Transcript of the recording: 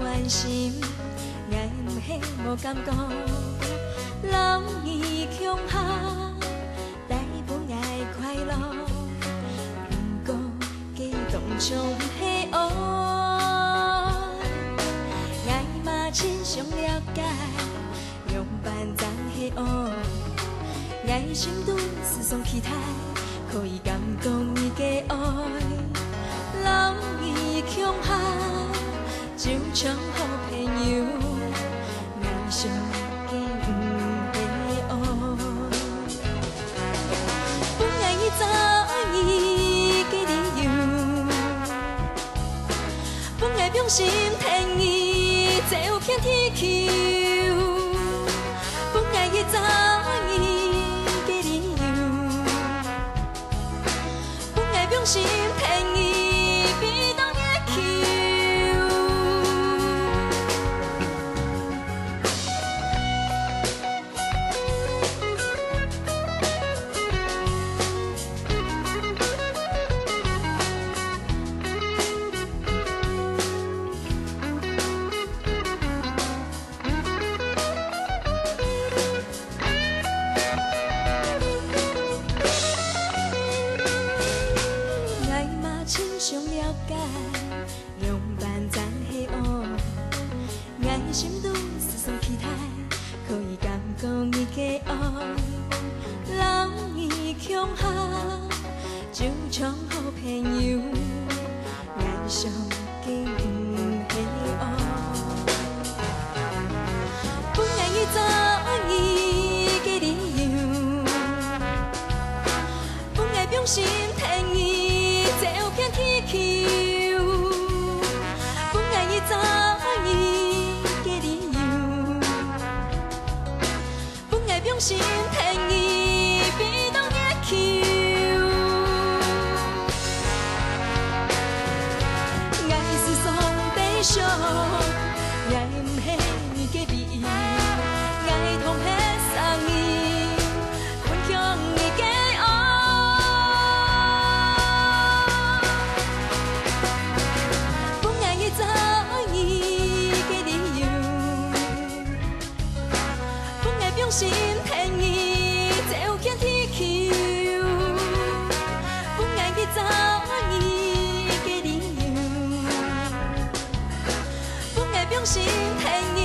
关心，爱毋许无感觉，人伊强下，大本爱快乐，不过激动像黑黑。爱嘛亲像了解，用万丈黑黑。爱心中思想期待，可以感动伊的爱，人伊强下。就像好朋友，爱上计不会爱。本爱伊早伊的理由，本爱用心疼伊，这有天天求。本爱伊早伊的理由，本爱用心疼伊，比当夜求。想了解，用万丈黑黑，爱心中思想期待，可以感动伊的爱，人伊强下，就像好朋友，爱上计不会爱。本爱伊早伊的理由，本爱用心疼伊。这有天天求，本爱伊早伊的理由，本爱用心疼伊，比当夜求。爱是上帝惜，爱毋许伊隔壁，爱通迄送伊，分享伊的爱。用心疼伊，这有天天求。本爱伊早伊的理由，本爱用心疼伊。